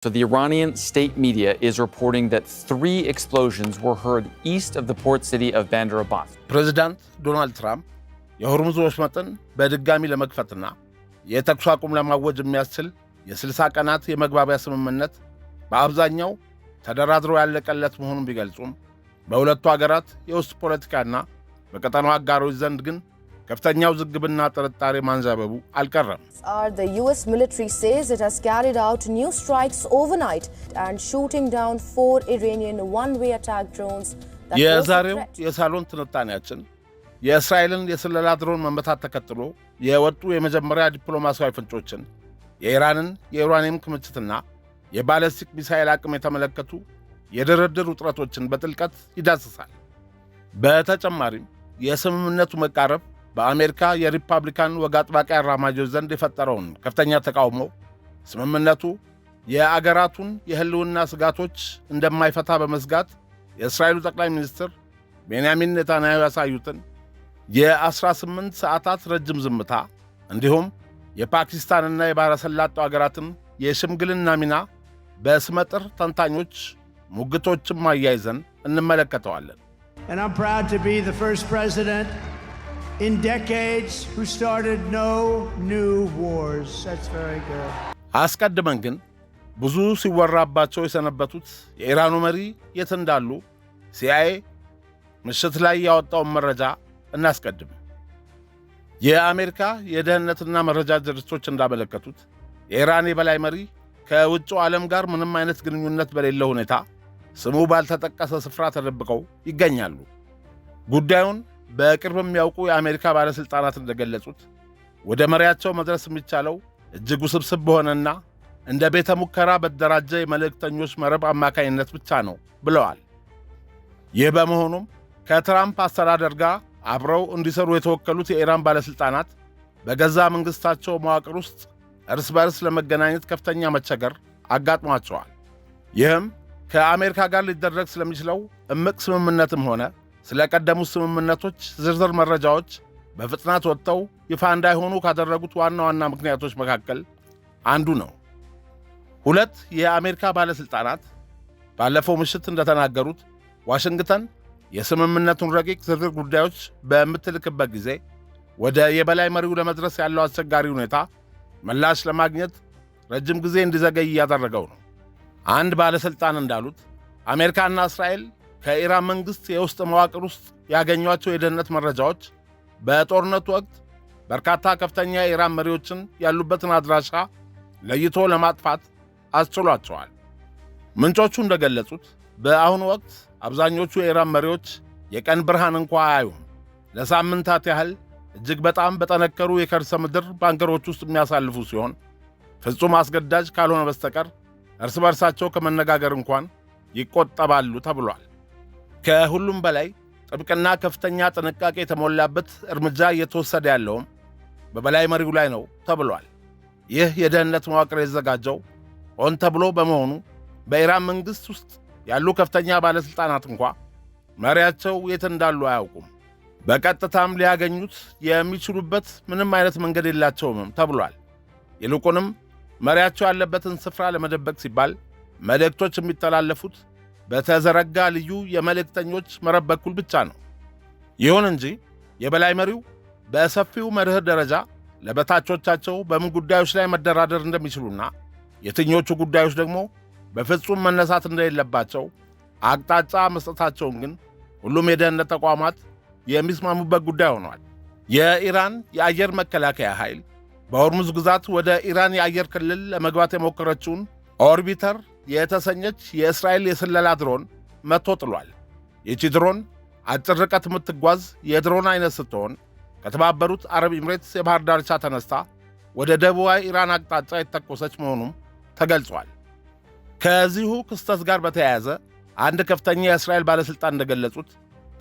So the Iranian state media is reporting that 3 explosions were heard east of the port city of Bandar Abbas. President Donald Trump የሆርሙዝ ወሽመጥን በድጋሚ ለመክፈትና የተኩስ አቁም ለማወጅ የሚያስችል የ60 ቀናት የመግባቢያ ስምምነት በአብዛኛው ተደራድሮ ያለቀለት መሆኑን ቢገልጹም በሁለቱ ሀገራት የውስጥ ፖለቲካና በቀጠናው አጋሮች ዘንድ ግን ከፍተኛው ዝግብና ጥርጣሬ ማንዣበቡ አልቀረም። The US military says it has carried out new strikes overnight and shooting down 4 Iranian one-way attack drones. የዛሬው የሳሎን ትንታኔያችን የእስራኤልን የስለላ ድሮን መመታት ተከትሎ የወጡ የመጀመሪያ ዲፕሎማሲያዊ ፍንጮችን፣ የኢራንን የዩራኒየም ክምችትና የባለስቲክ ሚሳኤል አቅም የተመለከቱ የድርድር ውጥረቶችን በጥልቀት ይዳስሳል። በተጨማሪም የስምምነቱ መቃረብ በአሜሪካ የሪፐብሊካን ወግ አጥባቂ አራማጆች ዘንድ የፈጠረውን ከፍተኛ ተቃውሞ፣ ስምምነቱ የአገራቱን የህልውና ስጋቶች እንደማይፈታ በመስጋት የእስራኤሉ ጠቅላይ ሚኒስትር ቤንያሚን ኔታንያሁ ያሳዩትን የ18 ሰዓታት ረጅም ዝምታ እንዲሁም የፓኪስታንና የባሕረ ሰላጤው አገራትን የሽምግልና ሚና በስመጥር ተንታኞች ሙግቶችም አያይዘን እንመለከተዋለን። And I'm proud to be the first president in decades who started no new wars. That's very good. አስቀድመን ግን ብዙ ሲወራባቸው የሰነበቱት የኢራኑ መሪ የት እንዳሉ ሲአይኤ ምሽት ላይ ያወጣውን መረጃ እናስቀድም። የአሜሪካ የደህንነትና መረጃ ድርጅቶች እንዳመለከቱት የኢራን የበላይ መሪ ከውጭው ዓለም ጋር ምንም አይነት ግንኙነት በሌለው ሁኔታ ስሙ ባልተጠቀሰ ስፍራ ተደብቀው ይገኛሉ። ጉዳዩን በቅርብ የሚያውቁ የአሜሪካ ባለሥልጣናት እንደገለጹት ወደ መሪያቸው መድረስ የሚቻለው እጅግ ውስብስብ በሆነና እንደ ቤተ ሙከራ በተደራጀ የመልእክተኞች መረብ አማካይነት ብቻ ነው ብለዋል። ይህ በመሆኑም ከትራምፕ አስተዳደር ጋር አብረው እንዲሰሩ የተወከሉት የኢራን ባለሥልጣናት በገዛ መንግሥታቸው መዋቅር ውስጥ እርስ በርስ ለመገናኘት ከፍተኛ መቸገር አጋጥሟቸዋል። ይህም ከአሜሪካ ጋር ሊደረግ ስለሚችለው እምቅ ስምምነትም ሆነ ስለ ቀደሙት ስምምነቶች ዝርዝር መረጃዎች በፍጥነት ወጥተው ይፋ እንዳይሆኑ ካደረጉት ዋና ዋና ምክንያቶች መካከል አንዱ ነው። 2 የአሜሪካ ባለሥልጣናት ባለፈው ምሽት እንደተናገሩት ዋሽንግተን የስምምነቱን ረቂቅ ዝርዝር ጉዳዮች በምትልክበት ጊዜ ወደ የበላይ መሪው ለመድረስ ያለው አስቸጋሪ ሁኔታ ምላሽ ለማግኘት ረጅም ጊዜ እንዲዘገይ እያደረገው ነው። አንድ ባለሥልጣን እንዳሉት አሜሪካና እስራኤል ከኢራን መንግሥት የውስጥ መዋቅር ውስጥ ያገኟቸው የደህንነት መረጃዎች በጦርነቱ ወቅት በርካታ ከፍተኛ የኢራን መሪዎችን ያሉበትን አድራሻ ለይቶ ለማጥፋት አስችሏቸዋል። ምንጮቹ እንደገለጹት በአሁኑ ወቅት አብዛኞቹ የኢራን መሪዎች የቀን ብርሃን እንኳ አያዩም። ለሳምንታት ያህል እጅግ በጣም በጠነከሩ የከርሰ ምድር ባንከሮች ውስጥ የሚያሳልፉ ሲሆን ፍጹም አስገዳጅ ካልሆነ በስተቀር እርስ በርሳቸው ከመነጋገር እንኳን ይቆጠባሉ ተብሏል። ከሁሉም በላይ ጥብቅና ከፍተኛ ጥንቃቄ የተሞላበት እርምጃ እየተወሰደ ያለውም በበላይ መሪው ላይ ነው ተብሏል። ይህ የደህንነት መዋቅር የተዘጋጀው ሆን ተብሎ በመሆኑ በኢራን መንግሥት ውስጥ ያሉ ከፍተኛ ባለሥልጣናት እንኳ መሪያቸው የት እንዳሉ አያውቁም። በቀጥታም ሊያገኙት የሚችሉበት ምንም አይነት መንገድ የላቸውም ተብሏል። ይልቁንም መሪያቸው ያለበትን ስፍራ ለመደበቅ ሲባል መልእክቶች የሚተላለፉት በተዘረጋ ልዩ የመልእክተኞች መረብ በኩል ብቻ ነው። ይሁን እንጂ የበላይ መሪው በሰፊው መርህ ደረጃ ለበታቾቻቸው በምን ጉዳዮች ላይ መደራደር እንደሚችሉና የትኞቹ ጉዳዮች ደግሞ በፍጹም መነሳት እንደሌለባቸው አቅጣጫ መስጠታቸውን ግን ሁሉም የደህንነት ተቋማት የሚስማሙበት ጉዳይ ሆኗል። የኢራን የአየር መከላከያ ኃይል በሆርሙዝ ግዛት ወደ ኢራን የአየር ክልል ለመግባት የሞከረችውን ኦርቢተር የተሰኘች የእስራኤል የስለላ ድሮን መቶ ጥሏል። ይቺ ድሮን አጭር ርቀት የምትጓዝ የድሮን አይነት ስትሆን ከተባበሩት አረብ ኤምሬትስ የባህር ዳርቻ ተነስታ ወደ ደቡባዊ ኢራን አቅጣጫ የተተኮሰች መሆኑም ተገልጿል። ከዚሁ ክስተት ጋር በተያያዘ አንድ ከፍተኛ የእስራኤል ባለሥልጣን እንደገለጹት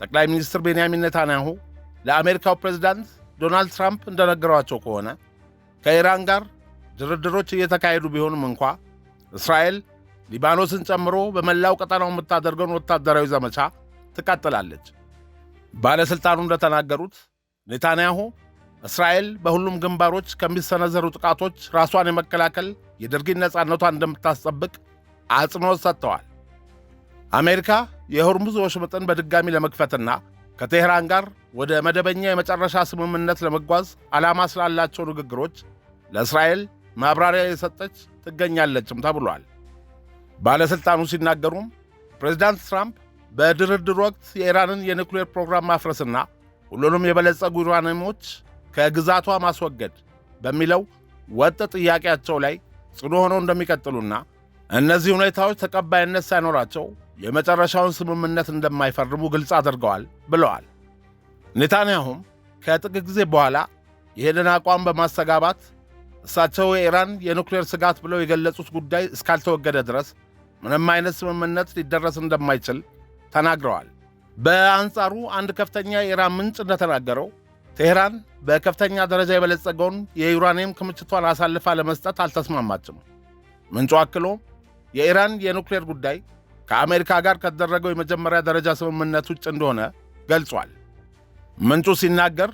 ጠቅላይ ሚኒስትር ቤንያሚን ኔታንያሁ ለአሜሪካው ፕሬዝዳንት ዶናልድ ትራምፕ እንደነገሯቸው ከሆነ ከኢራን ጋር ድርድሮች እየተካሄዱ ቢሆንም እንኳ እስራኤል ሊባኖስን ጨምሮ በመላው ቀጠናው የምታደርገውን ወታደራዊ ዘመቻ ትቀጥላለች። ባለሥልጣኑ እንደተናገሩት ኔታንያሁ እስራኤል በሁሉም ግንባሮች ከሚሰነዘሩ ጥቃቶች ራሷን የመከላከል የድርጊት ነጻነቷን እንደምታስጠብቅ አጽንኦት ሰጥተዋል። አሜሪካ የሆርሙዝ ወሽመጥን በድጋሚ ለመክፈትና ከቴህራን ጋር ወደ መደበኛ የመጨረሻ ስምምነት ለመጓዝ ዓላማ ስላላቸው ንግግሮች ለእስራኤል ማብራሪያ የሰጠች ትገኛለችም ተብሏል። ባለሥልጣኑ ሲናገሩም ፕሬዝዳንት ትራምፕ በድርድር ወቅት የኢራንን የኒውክሌር ፕሮግራም ማፍረስና ሁሉንም የበለጸጉ ዩራኒየሞች ከግዛቷ ማስወገድ በሚለው ወጥ ጥያቄያቸው ላይ ጽኑ ሆነው እንደሚቀጥሉና እነዚህ ሁኔታዎች ተቀባይነት ሳይኖራቸው የመጨረሻውን ስምምነት እንደማይፈርሙ ግልጽ አድርገዋል ብለዋል። ኔታንያሁም ከጥቂት ጊዜ በኋላ ይህንን አቋም በማስተጋባት እሳቸው የኢራን የኒውክሌር ስጋት ብለው የገለጹት ጉዳይ እስካልተወገደ ድረስ ምንም አይነት ስምምነት ሊደረስ እንደማይችል ተናግረዋል። በአንጻሩ አንድ ከፍተኛ የኢራን ምንጭ እንደተናገረው ቴህራን በከፍተኛ ደረጃ የበለጸገውን የዩራኒየም ክምችቷን አሳልፋ ለመስጠት አልተስማማችም። ምንጩ አክሎ የኢራን የኒውክሌር ጉዳይ ከአሜሪካ ጋር ከተደረገው የመጀመሪያ ደረጃ ስምምነት ውጭ እንደሆነ ገልጿል። ምንጩ ሲናገር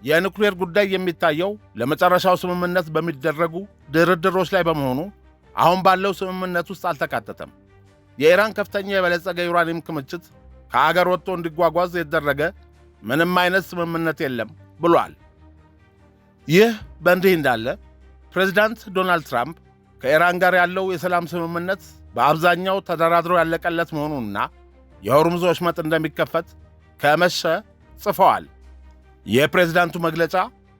የኒውክሌር ጉዳይ የሚታየው ለመጨረሻው ስምምነት በሚደረጉ ድርድሮች ላይ በመሆኑ አሁን ባለው ስምምነት ውስጥ አልተካተተም። የኢራን ከፍተኛ የበለጸገ ዩራኒየም ክምችት ከአገር ወጥቶ እንዲጓጓዝ የተደረገ ምንም አይነት ስምምነት የለም ብሏል። ይህ በእንዲህ እንዳለ ፕሬዝዳንት ዶናልድ ትራምፕ ከኢራን ጋር ያለው የሰላም ስምምነት በአብዛኛው ተደራድሮ ያለቀለት መሆኑንና የሆርሙዝ ወሽመጥ እንደሚከፈት ከመሸ ጽፈዋል። የፕሬዝዳንቱ መግለጫ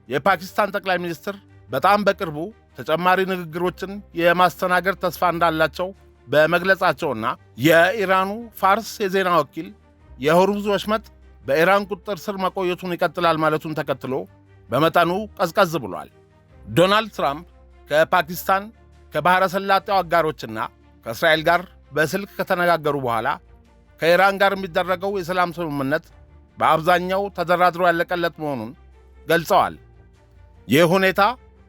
የፓኪስታን ጠቅላይ ሚኒስትር በጣም በቅርቡ ተጨማሪ ንግግሮችን የማስተናገድ ተስፋ እንዳላቸው በመግለጻቸውና የኢራኑ ፋርስ የዜና ወኪል የሆርሙዝ ወሽመጥ በኢራን ቁጥጥር ስር መቆየቱን ይቀጥላል ማለቱን ተከትሎ በመጠኑ ቀዝቀዝ ብሏል። ዶናልድ ትራምፕ ከፓኪስታን ከባሕረ ሰላጤው አጋሮችና ከእስራኤል ጋር በስልክ ከተነጋገሩ በኋላ ከኢራን ጋር የሚደረገው የሰላም ስምምነት በአብዛኛው ተደራድሮ ያለቀለት መሆኑን ገልጸዋል። ይህ ሁኔታ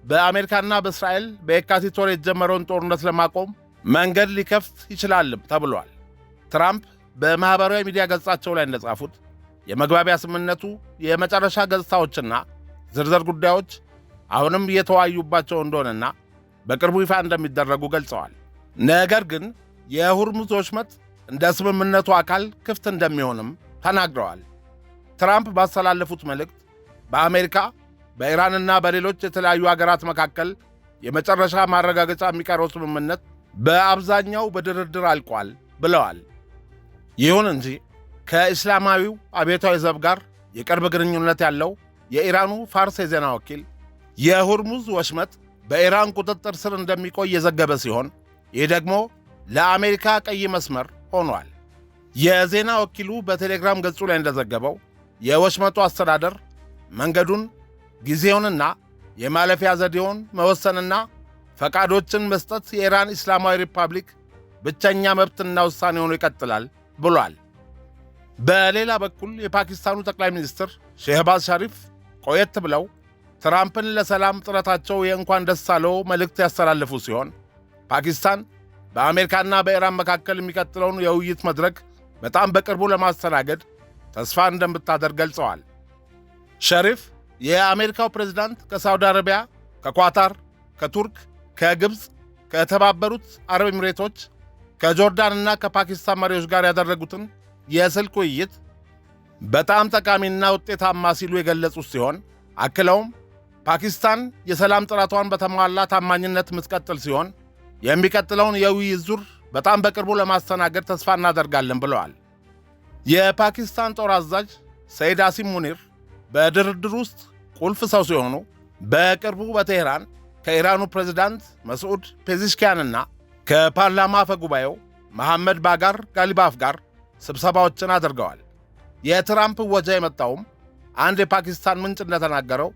በአሜሪካና በእስራኤል በየካቲት ወር የተጀመረውን ጦርነት ለማቆም መንገድ ሊከፍት ይችላልም ተብሏል። ትራምፕ በማኅበራዊ ሚዲያ ገጻቸው ላይ እንደጻፉት የመግባቢያ ስምምነቱ የመጨረሻ ገጽታዎችና ዝርዝር ጉዳዮች አሁንም እየተወያዩባቸው እንደሆነና በቅርቡ ይፋ እንደሚደረጉ ገልጸዋል። ነገር ግን የሆርሙዝ ወሽመጥ እንደ ስምምነቱ አካል ክፍት እንደሚሆንም ተናግረዋል። ትራምፕ ባስተላለፉት መልእክት በአሜሪካ በኢራንና በሌሎች የተለያዩ አገራት መካከል የመጨረሻ ማረጋገጫ የሚቀረው ስምምነት በአብዛኛው በድርድር አልቋል ብለዋል። ይሁን እንጂ ከእስላማዊው አብዮታዊ ዘብ ጋር የቅርብ ግንኙነት ያለው የኢራኑ ፋርስ የዜና ወኪል የሆርሙዝ ወሽመጥ በኢራን ቁጥጥር ስር እንደሚቆይ የዘገበ ሲሆን ይህ ደግሞ ለአሜሪካ ቀይ መስመር ሆኗል። የዜና ወኪሉ በቴሌግራም ገጹ ላይ እንደዘገበው የወሽመጡ አስተዳደር መንገዱን፣ ጊዜውንና የማለፊያ ዘዴውን መወሰንና ፈቃዶችን መስጠት የኢራን እስላማዊ ሪፐብሊክ ብቸኛ መብትና ውሳኔ ሆኖ ይቀጥላል ብሏል። በሌላ በኩል የፓኪስታኑ ጠቅላይ ሚኒስትር ሼህባዝ ሸሪፍ ቆየት ብለው ትራምፕን ለሰላም ጥረታቸው የእንኳን ደስ አለው መልእክት ያስተላለፉ ሲሆን ፓኪስታን በአሜሪካና በኢራን መካከል የሚቀጥለውን የውይይት መድረክ በጣም በቅርቡ ለማስተናገድ ተስፋ እንደምታደርግ ገልጸዋል። ሸሪፍ የአሜሪካው ፕሬዝዳንት ከሳውዲ አረቢያ፣ ከኳታር፣ ከቱርክ፣ ከግብፅ፣ ከተባበሩት አረብ ኤሚሬቶች፣ ከጆርዳንና ከፓኪስታን መሪዎች ጋር ያደረጉትን የስልክ ውይይት በጣም ጠቃሚና ውጤታማ ሲሉ የገለጹት ሲሆን አክለውም ፓኪስታን የሰላም ጥረቷን በተሟላ ታማኝነት የምትቀጥል ሲሆን የሚቀጥለውን የውይይት ዙር በጣም በቅርቡ ለማስተናገድ ተስፋ እናደርጋለን ብለዋል። የፓኪስታን ጦር አዛዥ ሰይድ አሲም ሙኒር በድርድር ውስጥ ቁልፍ ሰው ሲሆኑ በቅርቡ በቴህራን ከኢራኑ ፕሬዝዳንት መስዑድ ፔዚሽኪያንና ከፓርላማ አፈጉባኤው መሐመድ ባጋር ጋሊባፍ ጋር ስብሰባዎችን አድርገዋል። የትራምፕ ወጃ የመጣውም አንድ የፓኪስታን ምንጭ እንደተናገረው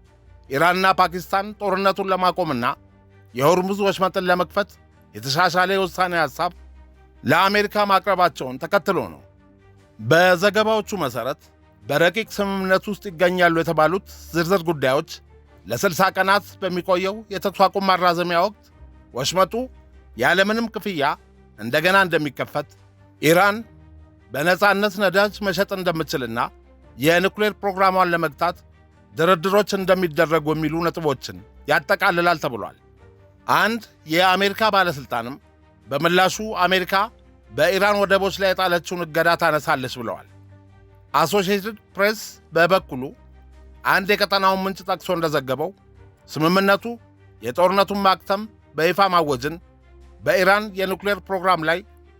ኢራንና ፓኪስታን ጦርነቱን ለማቆምና የሆርሙዝ ወሽመጥን ለመክፈት የተሻሻለ የውሳኔ ሐሳብ ለአሜሪካ ማቅረባቸውን ተከትሎ ነው። በዘገባዎቹ መሠረት በረቂቅ ስምምነት ውስጥ ይገኛሉ የተባሉት ዝርዝር ጉዳዮች ለ60 ቀናት በሚቆየው የተኩስ አቁም ማራዘሚያ ወቅት ወሽመጡ ያለምንም ክፍያ እንደገና እንደሚከፈት፣ ኢራን በነጻነት ነዳጅ መሸጥ እንደምትችልና የኒውክሌር ፕሮግራሟን ለመግታት ድርድሮች እንደሚደረጉ የሚሉ ነጥቦችን ያጠቃልላል ተብሏል። አንድ የአሜሪካ ባለሥልጣንም በምላሹ አሜሪካ በኢራን ወደቦች ላይ የጣለችውን እገዳ ታነሳለች ብለዋል። አሶሺየትድ ፕሬስ በበኩሉ አንድ የቀጠናውን ምንጭ ጠቅሶ እንደዘገበው ስምምነቱ የጦርነቱን ማክተም በይፋ ማወጅን፣ በኢራን የኒውክሌር ፕሮግራም ላይ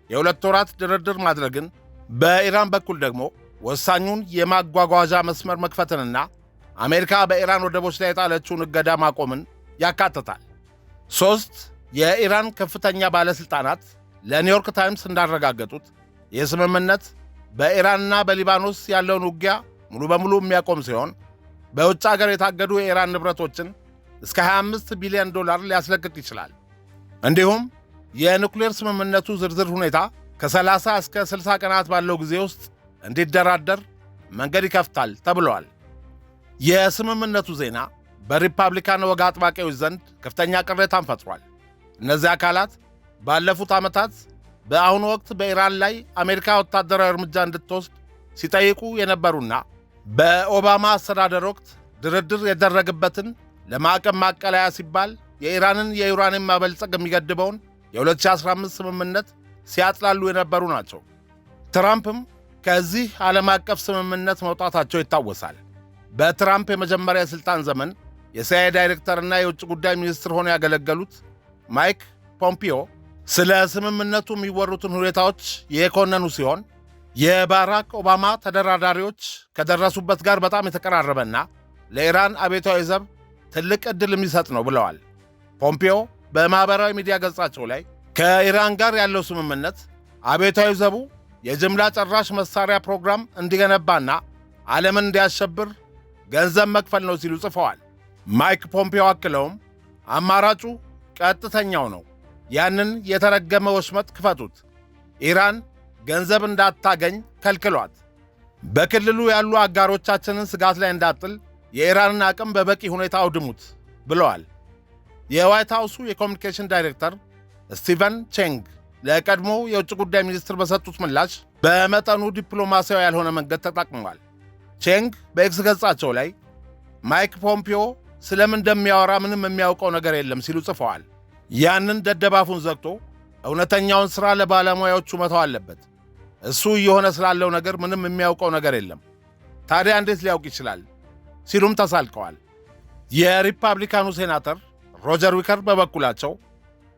የሁለት ወራት ድርድር ማድረግን፣ በኢራን በኩል ደግሞ ወሳኙን የማጓጓዣ መስመር መክፈትንና አሜሪካ በኢራን ወደቦች ላይ የጣለችውን እገዳ ማቆምን ያካትታል። 3 የኢራን ከፍተኛ ባለሥልጣናት ለኒውዮርክ ታይምስ እንዳረጋገጡት ይህ ስምምነት በኢራንና በሊባኖስ ያለውን ውጊያ ሙሉ በሙሉ የሚያቆም ሲሆን በውጭ አገር የታገዱ የኢራን ንብረቶችን እስከ $25 ቢሊዮን ሊያስለቅቅ ይችላል። እንዲሁም የኒውክሌር ስምምነቱ ዝርዝር ሁኔታ ከ30 እስከ 60 ቀናት ባለው ጊዜ ውስጥ እንዲደራደር መንገድ ይከፍታል ተብሏል። የስምምነቱ ዜና በሪፐብሊካን ወግ አጥባቂዎች ዘንድ ከፍተኛ ቅሬታን ፈጥሯል። እነዚህ አካላት ባለፉት ዓመታት በአሁኑ ወቅት በኢራን ላይ አሜሪካ ወታደራዊ እርምጃ እንድትወስድ ሲጠይቁ የነበሩና በኦባማ አስተዳደር ወቅት ድርድር የደረገበትን ለማዕቀብ ማቀለያ ሲባል የኢራንን የዩራኒየም ማበልጸግ የሚገድበውን የ2015 ስምምነት ሲያጥላሉ የነበሩ ናቸው። ትራምፕም ከዚህ ዓለም አቀፍ ስምምነት መውጣታቸው ይታወሳል። በትራምፕ የመጀመሪያ የሥልጣን ዘመን የሲአይኤ ዳይሬክተርና የውጭ ጉዳይ ሚኒስትር ሆነው ያገለገሉት ማይክ ፖምፒዮ ስለ ስምምነቱ የሚወሩትን ሁኔታዎች የኮነኑ ሲሆን የባራክ ኦባማ ተደራዳሪዎች ከደረሱበት ጋር በጣም የተቀራረበና ለኢራን አብዮታዊ ዘብ ትልቅ ዕድል የሚሰጥ ነው ብለዋል። ፖምፒዮ በማኅበራዊ ሚዲያ ገጻቸው ላይ ከኢራን ጋር ያለው ስምምነት አብዮታዊ ዘቡ የጅምላ ጨራሽ መሳሪያ ፕሮግራም እንዲገነባና ዓለምን እንዲያሸብር ገንዘብ መክፈል ነው ሲሉ ጽፈዋል። ማይክ ፖምፒዮ አክለውም አማራጩ ቀጥተኛው ነው፣ ያንን የተረገመ ወሽመጥ ክፈቱት፣ ኢራን ገንዘብ እንዳታገኝ ከልክሏት፣ በክልሉ ያሉ አጋሮቻችንን ስጋት ላይ እንዳጥል የኢራንን አቅም በበቂ ሁኔታ አውድሙት ብለዋል። የዋይት ሃውሱ የኮሚኒኬሽን ዳይሬክተር ስቲቨን ቼንግ ለቀድሞ የውጭ ጉዳይ ሚኒስትር በሰጡት ምላሽ በመጠኑ ዲፕሎማሲያዊ ያልሆነ መንገድ ተጠቅመዋል። ቼንግ በኤክስ ገጻቸው ላይ ማይክ ፖምፒዮ ስለምን እንደሚያወራ ምንም የሚያውቀው ነገር የለም ሲሉ ጽፈዋል። ያንን ደደባፉን ዘግቶ እውነተኛውን ሥራ ለባለሙያዎቹ መተው አለበት። እሱ እየሆነ ስላለው ነገር ምንም የሚያውቀው ነገር የለም። ታዲያ እንዴት ሊያውቅ ይችላል? ሲሉም ተሳልቀዋል። የሪፐብሊካኑ ሴናተር ሮጀር ዊከር በበኩላቸው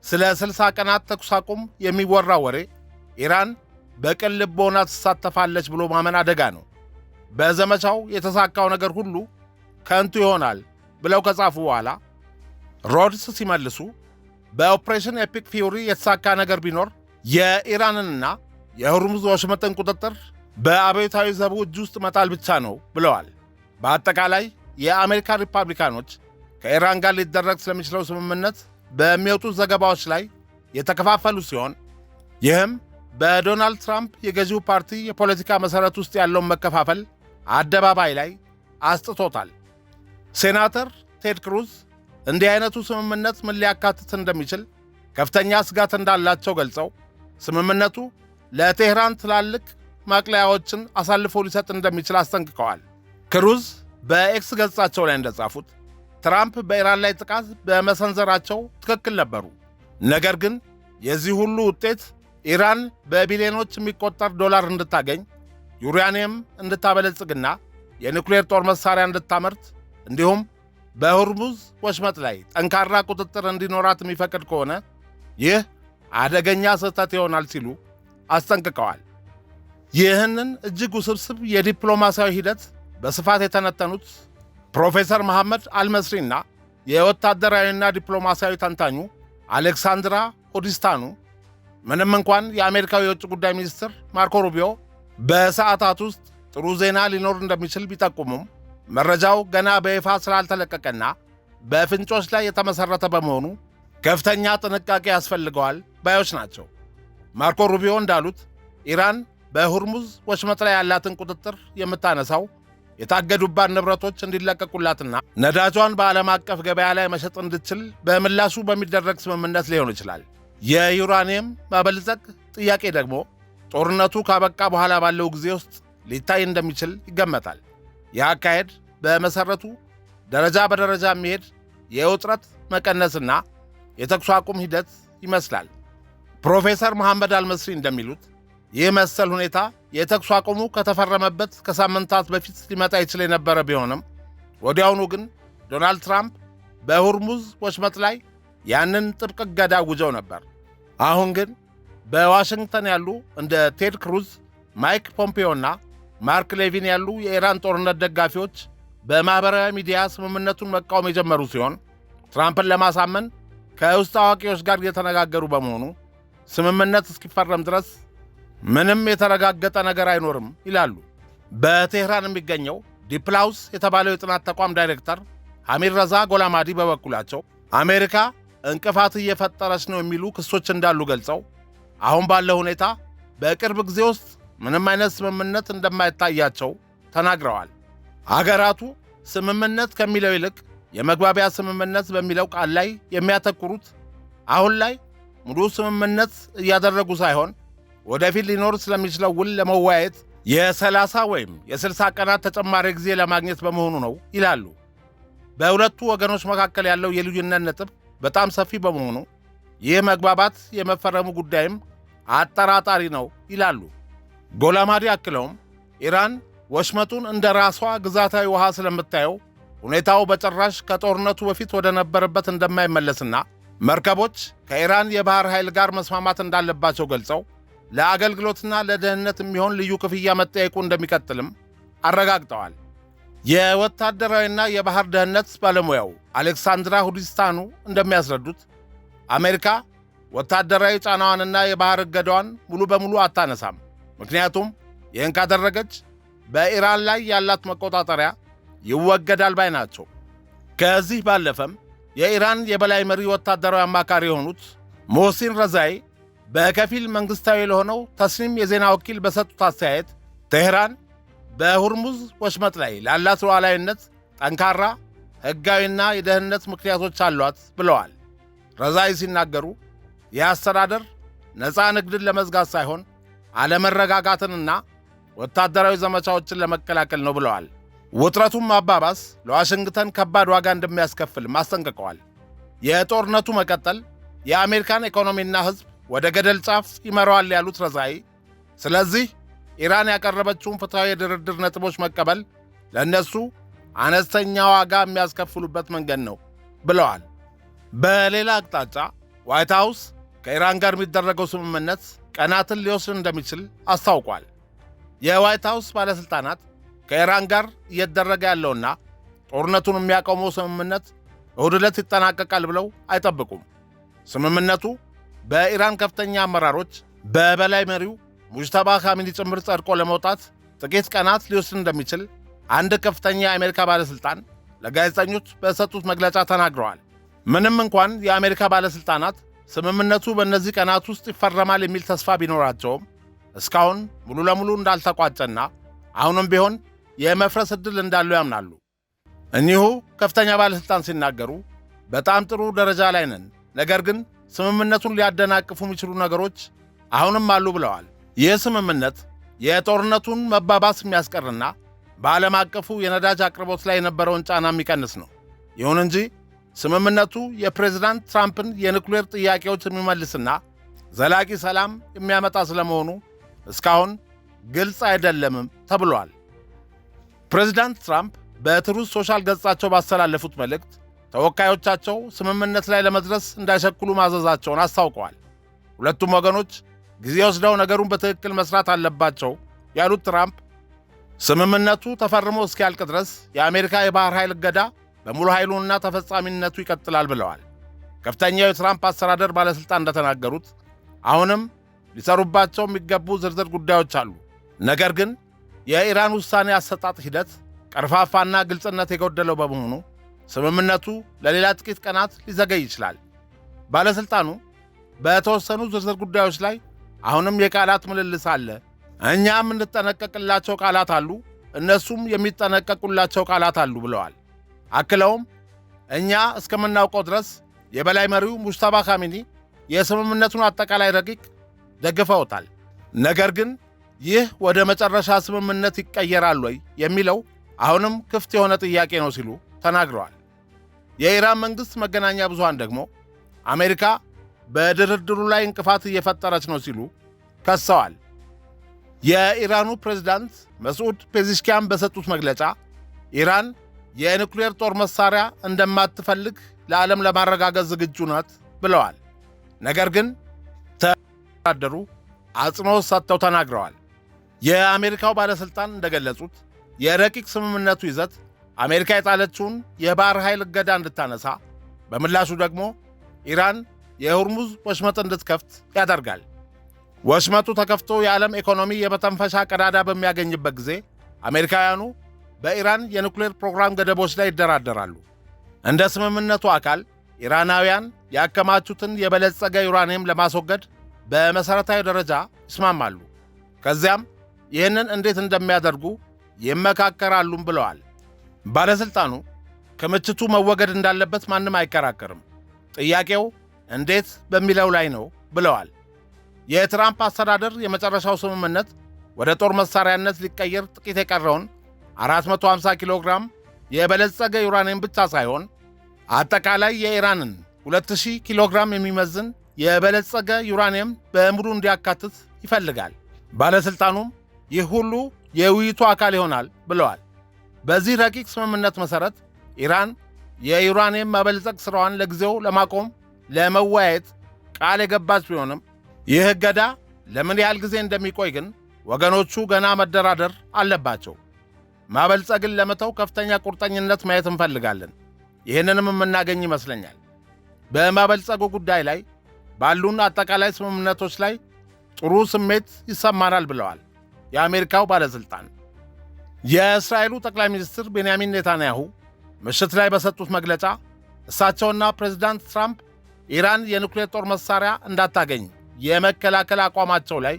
ስለ 60 ቀናት ተኩስ አቁም የሚወራ ወሬ ኢራን በቅን ልቦና ትሳተፋለች ብሎ ማመን አደጋ ነው፣ በዘመቻው የተሳካው ነገር ሁሉ ከንቱ ይሆናል ብለው ከጻፉ በኋላ ሮድስ ሲመልሱ በኦፕሬሽን ኤፒክ ፊውሪ የተሳካ ነገር ቢኖር የኢራንንና የሆርሙዝ ወሽመጥን ቁጥጥር በአብዮታዊ ዘቡ እጅ ውስጥ መጣል ብቻ ነው ብለዋል። በአጠቃላይ የአሜሪካ ሪፐብሊካኖች ከኢራን ጋር ሊደረግ ስለሚችለው ስምምነት በሚወጡት ዘገባዎች ላይ የተከፋፈሉ ሲሆን ይህም በዶናልድ ትራምፕ የገዢው ፓርቲ የፖለቲካ መሠረት ውስጥ ያለውን መከፋፈል አደባባይ ላይ አስጥቶታል። ሴናተር ቴድ ክሩዝ እንዲህ አይነቱ ስምምነት ምን ሊያካትት እንደሚችል ከፍተኛ ስጋት እንዳላቸው ገልጸው ስምምነቱ ለቴህራን ትላልቅ ማቅለያዎችን አሳልፎ ሊሰጥ እንደሚችል አስጠንቅቀዋል። ክሩዝ በኤክስ ገጻቸው ላይ እንደጻፉት ትራምፕ በኢራን ላይ ጥቃት በመሰንዘራቸው ትክክል ነበሩ። ነገር ግን የዚህ ሁሉ ውጤት ኢራን በቢሊዮኖች የሚቆጠር ዶላር እንድታገኝ፣ ዩራኒየም እንድታበለጽግና የኒውክሌር ጦር መሳሪያ እንድታመርት እንዲሁም በሆርሙዝ ወሽመጥ ላይ ጠንካራ ቁጥጥር እንዲኖራት የሚፈቅድ ከሆነ ይህ አደገኛ ስህተት ይሆናል ሲሉ አስጠንቅቀዋል። ይህንን እጅግ ውስብስብ የዲፕሎማሲያዊ ሂደት በስፋት የተነተኑት ፕሮፌሰር መሐመድ አልመስሪና የወታደራዊና ዲፕሎማሲያዊ ተንታኙ አሌክሳንድራ ሆዲስታኑ ምንም እንኳን የአሜሪካው የውጭ ጉዳይ ሚኒስትር ማርኮ ሩቢዮ በሰዓታት ውስጥ ጥሩ ዜና ሊኖር እንደሚችል ቢጠቁሙም መረጃው ገና በይፋ ስላልተለቀቀና በፍንጮች ላይ የተመሠረተ በመሆኑ ከፍተኛ ጥንቃቄ ያስፈልገዋል ባዮች ናቸው። ማርኮ ሩቢዮ እንዳሉት ኢራን በሆርሙዝ ወሽመጥ ላይ ያላትን ቁጥጥር የምታነሳው የታገዱባት ንብረቶች እንዲለቀቁላትና ነዳጇን በዓለም አቀፍ ገበያ ላይ መሸጥ እንድትችል በምላሹ በሚደረግ ስምምነት ሊሆን ይችላል። የዩራኒየም ማበልጸግ ጥያቄ ደግሞ ጦርነቱ ካበቃ በኋላ ባለው ጊዜ ውስጥ ሊታይ እንደሚችል ይገመታል። ይህ አካሄድ በመሠረቱ ደረጃ በደረጃ የሚሄድ የውጥረት መቀነስና የተኩስ አቁም ሂደት ይመስላል። ፕሮፌሰር መሐመድ አልመስሪ እንደሚሉት ይህ መሰል ሁኔታ የተኩስ አቁሙ ከተፈረመበት ከሳምንታት በፊት ሊመጣ ይችል የነበረ ቢሆንም ወዲያውኑ ግን ዶናልድ ትራምፕ በሆርሙዝ ወሽመጥ ላይ ያንን ጥብቅ እገዳ አውጀው ነበር። አሁን ግን በዋሽንግተን ያሉ እንደ ቴድ ክሩዝ፣ ማይክ ፖምፒዮና ማርክ ሌቪን ያሉ የኢራን ጦርነት ደጋፊዎች በማኅበራዊ ሚዲያ ስምምነቱን መቃወም የጀመሩ ሲሆን ትራምፕን ለማሳመን ከውስጥ አዋቂዎች ጋር እየተነጋገሩ በመሆኑ ስምምነት እስኪፈረም ድረስ ምንም የተረጋገጠ ነገር አይኖርም ይላሉ። በቴህራን የሚገኘው ዲፕላውስ የተባለው የጥናት ተቋም ዳይሬክተር ሐሚድ ረዛ ጎላማዲ በበኩላቸው አሜሪካ እንቅፋት እየፈጠረች ነው የሚሉ ክሶች እንዳሉ ገልጸው አሁን ባለው ሁኔታ በቅርብ ጊዜ ውስጥ ምንም አይነት ስምምነት እንደማይታያቸው ተናግረዋል። አገራቱ ስምምነት ከሚለው ይልቅ የመግባቢያ ስምምነት በሚለው ቃል ላይ የሚያተኩሩት አሁን ላይ ሙሉ ስምምነት እያደረጉ ሳይሆን ወደፊት ሊኖር ስለሚችለው ውል ለመወያየት የ30 ወይም የ60 ቀናት ተጨማሪ ጊዜ ለማግኘት በመሆኑ ነው ይላሉ። በሁለቱ ወገኖች መካከል ያለው የልዩነት ነጥብ በጣም ሰፊ በመሆኑ ይህ መግባባት የመፈረሙ ጉዳይም አጠራጣሪ ነው ይላሉ። ጎላማዲ አክለውም ኢራን ወሽመጡን እንደ ራሷ ግዛታዊ ውሃ ስለምታየው ሁኔታው በጭራሽ ከጦርነቱ በፊት ወደ ነበረበት እንደማይመለስና መርከቦች ከኢራን የባህር ኃይል ጋር መስማማት እንዳለባቸው ገልጸው ለአገልግሎትና ለደህንነት የሚሆን ልዩ ክፍያ መጠየቁ እንደሚቀጥልም አረጋግጠዋል። የወታደራዊና የባህር ደህንነት ባለሙያው አሌክሳንድራ ሁዲስታኑ እንደሚያስረዱት አሜሪካ ወታደራዊ ጫናዋንና የባህር እገዳዋን ሙሉ በሙሉ አታነሳም። ምክንያቱም ይህን ካደረገች በኢራን ላይ ያላት መቆጣጠሪያ ይወገዳል ባይ ናቸው። ከዚህ ባለፈም የኢራን የበላይ መሪ ወታደራዊ አማካሪ የሆኑት ሞህሲን ረዛይ በከፊል መንግሥታዊ ለሆነው ተስኒም የዜና ወኪል በሰጡት አስተያየት ቴህራን በሆርሙዝ ወሽመጥ ላይ ላላት ሉዓላዊነት ጠንካራ ሕጋዊና የደህንነት ምክንያቶች አሏት ብለዋል። ረዛይ ሲናገሩ ይህ አስተዳደር ነፃ ንግድን ለመዝጋት ሳይሆን አለመረጋጋትንና ወታደራዊ ዘመቻዎችን ለመከላከል ነው ብለዋል። ውጥረቱን ማባባስ ለዋሽንግተን ከባድ ዋጋ እንደሚያስከፍልም አስጠንቅቀዋል። የጦርነቱ መቀጠል የአሜሪካን ኢኮኖሚና ሕዝብ ወደ ገደል ጫፍ ይመራዋል ያሉት ረዛይ ስለዚህ ኢራን ያቀረበችውን ፍትሐዊ የድርድር ነጥቦች መቀበል ለእነሱ አነስተኛ ዋጋ የሚያስከፍሉበት መንገድ ነው ብለዋል። በሌላ አቅጣጫ ዋይት ሃውስ ከኢራን ጋር የሚደረገው ስምምነት ቀናትን ሊወስድ እንደሚችል አስታውቋል። የዋይት ሃውስ ባለሥልጣናት ከኢራን ጋር እየተደረገ ያለውና ጦርነቱን የሚያቆመው ስምምነት እሁድ ዕለት ይጠናቀቃል ብለው አይጠብቁም። ስምምነቱ በኢራን ከፍተኛ አመራሮች በበላይ መሪው ሙጅተባ ካሚኒ ጭምር ጸድቆ ለመውጣት ጥቂት ቀናት ሊወስድ እንደሚችል አንድ ከፍተኛ የአሜሪካ ባለሥልጣን ለጋዜጠኞች በሰጡት መግለጫ ተናግረዋል። ምንም እንኳን የአሜሪካ ባለሥልጣናት ስምምነቱ በእነዚህ ቀናት ውስጥ ይፈረማል የሚል ተስፋ ቢኖራቸውም እስካሁን ሙሉ ለሙሉ እንዳልተቋጨና አሁንም ቢሆን የመፍረስ ዕድል እንዳለው ያምናሉ። እኒሁ ከፍተኛ ባለሥልጣን ሲናገሩ በጣም ጥሩ ደረጃ ላይ ነን፣ ነገር ግን ስምምነቱን ሊያደናቅፉ የሚችሉ ነገሮች አሁንም አሉ ብለዋል። ይህ ስምምነት የጦርነቱን መባባስ የሚያስቀርና በዓለም አቀፉ የነዳጅ አቅርቦት ላይ የነበረውን ጫና የሚቀንስ ነው። ይሁን እንጂ ስምምነቱ የፕሬዝዳንት ትራምፕን የኒውክሌር ጥያቄዎች የሚመልስና ዘላቂ ሰላም የሚያመጣ ስለመሆኑ እስካሁን ግልጽ አይደለምም ተብሏል። ፕሬዝዳንት ትራምፕ በትሩዝ ሶሻል ገጻቸው ባስተላለፉት መልእክት ተወካዮቻቸው ስምምነት ላይ ለመድረስ እንዳይሸክሉ ማዘዛቸውን አስታውቀዋል። ሁለቱም ወገኖች ጊዜ ወስደው ነገሩን በትክክል መስራት አለባቸው ያሉት ትራምፕ ስምምነቱ ተፈርሞ እስኪያልቅ ድረስ የአሜሪካ የባህር ኃይል እገዳ በሙሉ ኃይሉና ተፈጻሚነቱ ይቀጥላል ብለዋል። ከፍተኛው የትራምፕ አስተዳደር ባለሥልጣን እንደተናገሩት አሁንም ሊሰሩባቸው የሚገቡ ዝርዝር ጉዳዮች አሉ። ነገር ግን የኢራን ውሳኔ አሰጣጥ ሂደት ቀርፋፋና ግልጽነት የጎደለው በመሆኑ ስምምነቱ ለሌላ ጥቂት ቀናት ሊዘገይ ይችላል። ባለሥልጣኑ በተወሰኑ ዝርዝር ጉዳዮች ላይ አሁንም የቃላት ምልልስ አለ። እኛም እንጠነቀቅላቸው ቃላት አሉ፣ እነሱም የሚጠነቀቁላቸው ቃላት አሉ ብለዋል። አክለውም እኛ እስከምናውቀው ድረስ የበላይ መሪው ሙጅተባ ካሚኒ የስምምነቱን አጠቃላይ ረቂቅ ደግፈውታል። ነገር ግን ይህ ወደ መጨረሻ ስምምነት ይቀየራል ወይ የሚለው አሁንም ክፍት የሆነ ጥያቄ ነው ሲሉ ተናግረዋል። የኢራን መንግሥት መገናኛ ብዙሃን ደግሞ አሜሪካ በድርድሩ ላይ እንቅፋት እየፈጠረች ነው ሲሉ ከሰዋል። የኢራኑ ፕሬዝዳንት መስዑድ ፔዚሽኪያን በሰጡት መግለጫ ኢራን የኒውክሌር ጦር መሳሪያ እንደማትፈልግ ለዓለም ለማረጋገጥ ዝግጁ ናት ብለዋል። ነገር ግን ተደራደሩ አጽንኦት ሰጥተው ተናግረዋል። የአሜሪካው ባለሥልጣን እንደገለጹት የረቂቅ ስምምነቱ ይዘት አሜሪካ የጣለችውን የባህር ኃይል እገዳ እንድታነሳ፣ በምላሹ ደግሞ ኢራን የሆርሙዝ ወሽመጥ እንድትከፍት ያደርጋል። ወሽመጡ ተከፍቶ የዓለም ኢኮኖሚ የመተንፈሻ ቀዳዳ በሚያገኝበት ጊዜ አሜሪካውያኑ በኢራን የኒውክሌር ፕሮግራም ገደቦች ላይ ይደራደራሉ። እንደ ስምምነቱ አካል ኢራናውያን ያከማቹትን የበለጸገ ዩራኒየም ለማስወገድ በመሠረታዊ ደረጃ ይስማማሉ። ከዚያም ይህንን እንዴት እንደሚያደርጉ ይመካከራሉም ብለዋል። ባለሥልጣኑ ክምችቱ መወገድ እንዳለበት ማንም አይከራከርም፣ ጥያቄው እንዴት በሚለው ላይ ነው ብለዋል። የትራምፕ አስተዳደር የመጨረሻው ስምምነት ወደ ጦር መሳሪያነት ሊቀየር ጥቂት የቀረውን 450 ኪሎ ግራም የበለጸገ ዩራኒየም ብቻ ሳይሆን አጠቃላይ የኢራንን 2000 ኪሎ ግራም የሚመዝን የበለጸገ ዩራኒየም በሙሉ እንዲያካትት ይፈልጋል። ባለሥልጣኑም ይህ ሁሉ የውይይቱ አካል ይሆናል ብለዋል። በዚህ ረቂቅ ስምምነት መሠረት ኢራን የዩራኒየም ማበልጸግ ሥራዋን ለጊዜው ለማቆም ለመወያየት ቃል የገባች ቢሆንም ይህ እገዳ ለምን ያህል ጊዜ እንደሚቆይ ግን ወገኖቹ ገና መደራደር አለባቸው። ማበልጸግን ለመተው ከፍተኛ ቁርጠኝነት ማየት እንፈልጋለን። ይህንንም የምናገኝ ይመስለኛል። በማበልጸጉ ጉዳይ ላይ ባሉን አጠቃላይ ስምምነቶች ላይ ጥሩ ስሜት ይሰማናል ብለዋል የአሜሪካው ባለሥልጣን። የእስራኤሉ ጠቅላይ ሚኒስትር ቤንያሚን ኔታንያሁ ምሽት ላይ በሰጡት መግለጫ እሳቸውና ፕሬዝዳንት ትራምፕ ኢራን የኒውክሌር ጦር መሳሪያ እንዳታገኝ የመከላከል አቋማቸው ላይ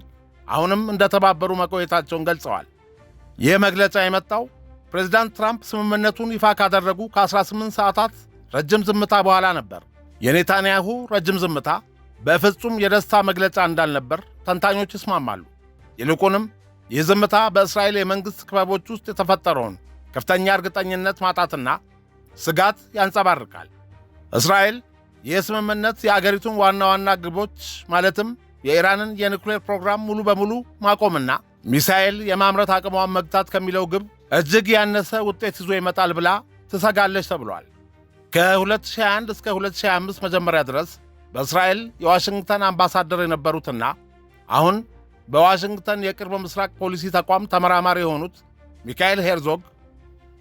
አሁንም እንደተባበሩ መቆየታቸውን ገልጸዋል። ይህ መግለጫ የመጣው ፕሬዝዳንት ትራምፕ ስምምነቱን ይፋ ካደረጉ ከ18 ሰዓታት ረጅም ዝምታ በኋላ ነበር። የኔታንያሁ ረጅም ዝምታ በፍጹም የደስታ መግለጫ እንዳልነበር ተንታኞች ይስማማሉ። ይልቁንም ይህ ዝምታ በእስራኤል የመንግሥት ክበቦች ውስጥ የተፈጠረውን ከፍተኛ እርግጠኝነት ማጣትና ስጋት ያንጸባርቃል። እስራኤል ይህ ስምምነት የአገሪቱን ዋና ዋና ግቦች ማለትም የኢራንን የኒውክሌር ፕሮግራም ሙሉ በሙሉ ማቆምና ሚሳኤል የማምረት አቅሟን መግታት ከሚለው ግብ እጅግ ያነሰ ውጤት ይዞ ይመጣል ብላ ትሰጋለች ተብሏል። ከ2021 እስከ 2025 መጀመሪያ ድረስ በእስራኤል የዋሽንግተን አምባሳደር የነበሩትና አሁን በዋሽንግተን የቅርብ ምስራቅ ፖሊሲ ተቋም ተመራማሪ የሆኑት ሚካኤል ሄርዞግ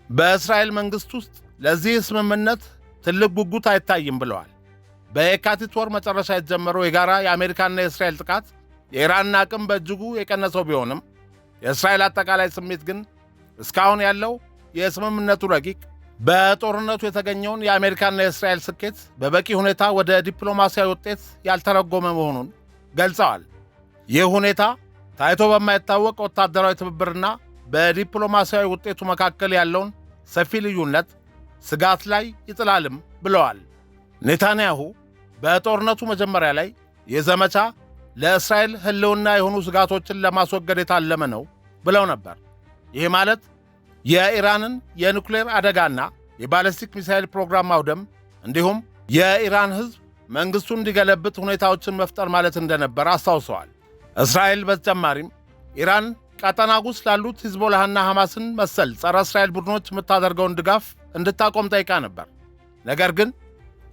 በእስራኤል መንግሥት ውስጥ ለዚህ ስምምነት ትልቅ ጉጉት አይታይም ብለዋል። በየካቲት ወር መጨረሻ የተጀመረው የጋራ የአሜሪካና የእስራኤል ጥቃት የኢራንን አቅም በእጅጉ የቀነሰው ቢሆንም የእስራኤል አጠቃላይ ስሜት ግን እስካሁን ያለው የስምምነቱ ረቂቅ በጦርነቱ የተገኘውን የአሜሪካና የእስራኤል ስኬት በበቂ ሁኔታ ወደ ዲፕሎማሲያዊ ውጤት ያልተረጎመ መሆኑን ገልጸዋል። ይህ ሁኔታ ታይቶ በማይታወቅ ወታደራዊ ትብብርና በዲፕሎማሲያዊ ውጤቱ መካከል ያለውን ሰፊ ልዩነት ስጋት ላይ ይጥላልም ብለዋል። ኔታንያሁ በጦርነቱ መጀመሪያ ላይ የዘመቻ ለእስራኤል ሕልውና የሆኑ ስጋቶችን ለማስወገድ የታለመ ነው ብለው ነበር። ይህ ማለት የኢራንን የኒውክሌር አደጋና የባለስቲክ ሚሳይል ፕሮግራም ማውደም እንዲሁም የኢራን ሕዝብ መንግሥቱን እንዲገለብጥ ሁኔታዎችን መፍጠር ማለት እንደነበር አስታውሰዋል። እስራኤል በተጨማሪም ኢራን ቀጠና ውስጥ ላሉት ሂዝቦላህና ሐማስን መሰል ጸረ እስራኤል ቡድኖች የምታደርገውን ድጋፍ እንድታቆም ጠይቃ ነበር። ነገር ግን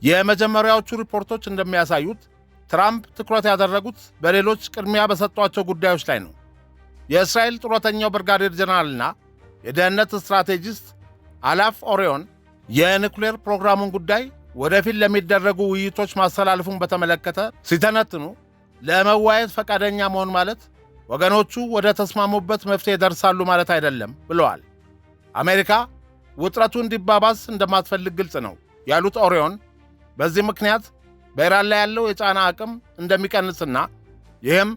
የመጀመሪያዎቹ ሪፖርቶች እንደሚያሳዩት ትራምፕ ትኩረት ያደረጉት በሌሎች ቅድሚያ በሰጧቸው ጉዳዮች ላይ ነው። የእስራኤል ጡረተኛው ብርጋዴር ጀነራልና የደህንነት ስትራቴጂስት አላፍ ኦሪዮን የኒውክሌር ፕሮግራሙን ጉዳይ ወደፊት ለሚደረጉ ውይይቶች ማስተላለፉን በተመለከተ ሲተነትኑ ለመዋየት ፈቃደኛ መሆን ማለት ወገኖቹ ወደ ተስማሙበት መፍትሄ ይደርሳሉ ማለት አይደለም ብለዋል። አሜሪካ ውጥረቱ እንዲባባስ እንደማትፈልግ ግልጽ ነው ያሉት ኦሪዮን በዚህ ምክንያት በኢራን ላይ ያለው የጫና አቅም እንደሚቀንስና ይህም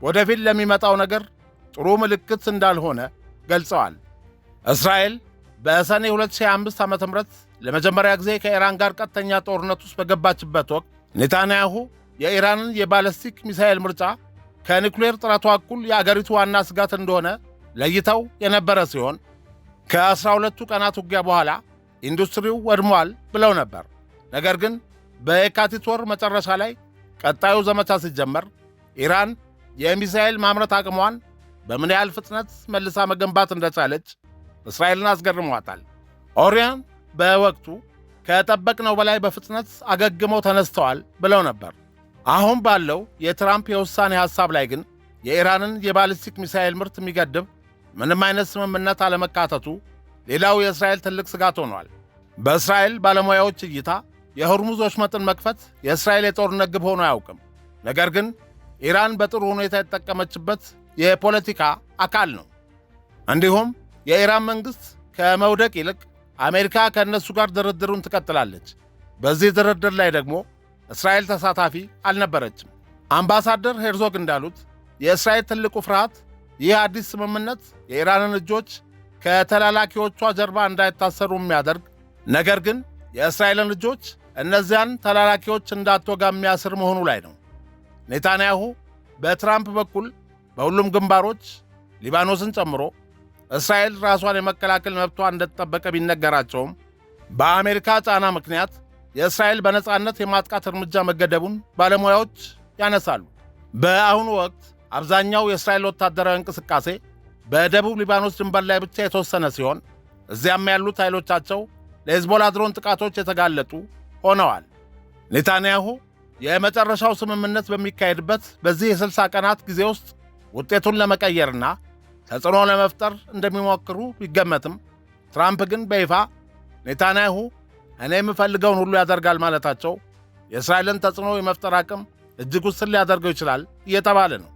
ወደፊት ለሚመጣው ነገር ጥሩ ምልክት እንዳልሆነ ገልጸዋል። እስራኤል በሰኔ 2025 ዓ.ም ለመጀመሪያ ጊዜ ከኢራን ጋር ቀጥተኛ ጦርነት ውስጥ በገባችበት ወቅት ኔታንያሁ የኢራንን የባለስቲክ ሚሳኤል ምርጫ ከኒውክሌር ጥረቷ እኩል የአገሪቱ ዋና ስጋት እንደሆነ ለይተው የነበረ ሲሆን ከ12ቱ ቀናት ውጊያ በኋላ ኢንዱስትሪው ወድሟል ብለው ነበር። ነገር ግን በየካቲት ወር መጨረሻ ላይ ቀጣዩ ዘመቻ ሲጀመር ኢራን የሚሳኤል ማምረት አቅሟን በምን ያህል ፍጥነት መልሳ መገንባት እንደቻለች እስራኤልን አስገርሟታል። ኦሪዮን በወቅቱ ከጠበቅነው በላይ በፍጥነት አገግመው ተነስተዋል ብለው ነበር። አሁን ባለው የትራምፕ የውሳኔ ሐሳብ ላይ ግን የኢራንን የባሊስቲክ ሚሳኤል ምርት የሚገድብ ምንም አይነት ስምምነት አለመካተቱ ሌላው የእስራኤል ትልቅ ስጋት ሆኗል። በእስራኤል ባለሙያዎች እይታ የሆርሙዝ ወሽመጥን መክፈት የእስራኤል የጦርነት ግብ ሆኖ አያውቅም። ነገር ግን ኢራን በጥሩ ሁኔታ የተጠቀመችበት የፖለቲካ አካል ነው። እንዲሁም የኢራን መንግሥት ከመውደቅ ይልቅ አሜሪካ ከእነሱ ጋር ድርድሩን ትቀጥላለች። በዚህ ድርድር ላይ ደግሞ እስራኤል ተሳታፊ አልነበረችም። አምባሳደር ሄርዞግ እንዳሉት የእስራኤል ትልቁ ፍርሃት ይህ አዲስ ስምምነት የኢራንን እጆች ከተላላኪዎቿ ጀርባ እንዳይታሰሩ የሚያደርግ ነገር ግን የእስራኤልን እጆች እነዚያን ተላላኪዎች እንዳትወጋ የሚያስር መሆኑ ላይ ነው። ኔታንያሁ በትራምፕ በኩል በሁሉም ግንባሮች ሊባኖስን ጨምሮ እስራኤል ራሷን የመከላከል መብቷ እንደተጠበቀ ቢነገራቸውም በአሜሪካ ጫና ምክንያት የእስራኤል በነጻነት የማጥቃት እርምጃ መገደቡን ባለሙያዎች ያነሳሉ። በአሁኑ ወቅት አብዛኛው የእስራኤል ወታደራዊ እንቅስቃሴ በደቡብ ሊባኖስ ድንበር ላይ ብቻ የተወሰነ ሲሆን እዚያም ያሉት ኃይሎቻቸው ለሄዝቦላ ድሮን ጥቃቶች የተጋለጡ ሆነዋል። ኔታንያሁ የመጨረሻው ስምምነት በሚካሄድበት በዚህ የ60 ቀናት ጊዜ ውስጥ ውጤቱን ለመቀየርና ተጽዕኖ ለመፍጠር እንደሚሞክሩ ቢገመትም ትራምፕ ግን በይፋ ኔታንያሁ እኔ የምፈልገውን ሁሉ ያደርጋል ማለታቸው የእስራኤልን ተጽዕኖ የመፍጠር አቅም እጅግ ውስን ሊያደርገው ይችላል እየተባለ ነው።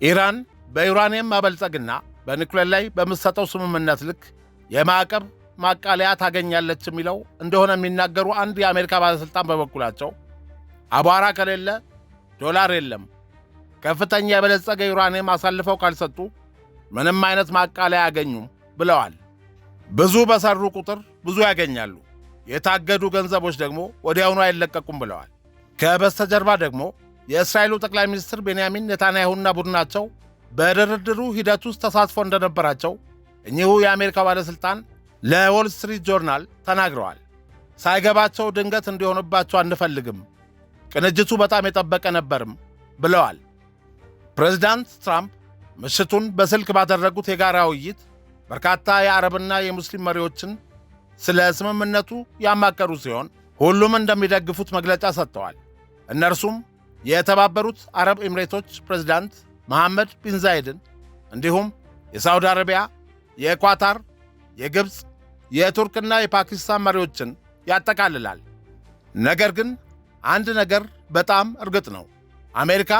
ኢራን በዩራኒየም ማበልጸግና በኒኩሌር ላይ በምትሰጠው ስምምነት ልክ የማዕቀብ ማቃለያ ታገኛለች የሚለው እንደሆነ የሚናገሩ አንድ የአሜሪካ ባለሥልጣን በበኩላቸው አቧራ ከሌለ ዶላር የለም፣ ከፍተኛ የበለጸገ ዩራኒየም አሳልፈው ካልሰጡ ምንም አይነት ማቃለያ አያገኙም ብለዋል። ብዙ በሰሩ ቁጥር ብዙ ያገኛሉ፣ የታገዱ ገንዘቦች ደግሞ ወዲያውኑ አይለቀቁም ብለዋል። ከበስተጀርባ ደግሞ የእስራኤሉ ጠቅላይ ሚኒስትር ቤንያሚን ኔታንያሁና ቡድናቸው በድርድሩ ሂደት ውስጥ ተሳትፎ እንደነበራቸው እኚሁ የአሜሪካ ባለሥልጣን ለዎል ስትሪት ጆርናል ተናግረዋል። ሳይገባቸው ድንገት እንዲሆንባቸው አንፈልግም፣ ቅንጅቱ በጣም የጠበቀ ነበርም ብለዋል። ፕሬዝዳንት ትራምፕ ምሽቱን በስልክ ባደረጉት የጋራ ውይይት በርካታ የአረብና የሙስሊም መሪዎችን ስለ ስምምነቱ ያማከሩ ሲሆን ሁሉም እንደሚደግፉት መግለጫ ሰጥተዋል። እነርሱም የተባበሩት አረብ ኤምሬቶች ፕሬዝዳንት መሐመድ ቢን ዛይድን እንዲሁም የሳውዲ አረቢያ፣ የኳታር፣ የግብፅ፣ የቱርክና የፓኪስታን መሪዎችን ያጠቃልላል። ነገር ግን አንድ ነገር በጣም እርግጥ ነው። አሜሪካ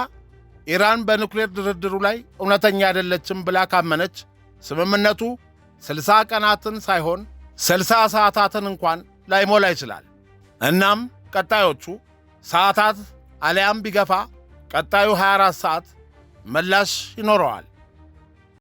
ኢራን በኒውክሌር ድርድሩ ላይ እውነተኛ አይደለችም ብላ ካመነች ስምምነቱ 60 ቀናትን ሳይሆን 60 ሰዓታትን እንኳን ላይሞላ ይችላል። እናም ቀጣዮቹ ሰዓታት አሊያም ቢገፋ ቀጣዩ 24 ሰዓት ምላሽ ይኖረዋል።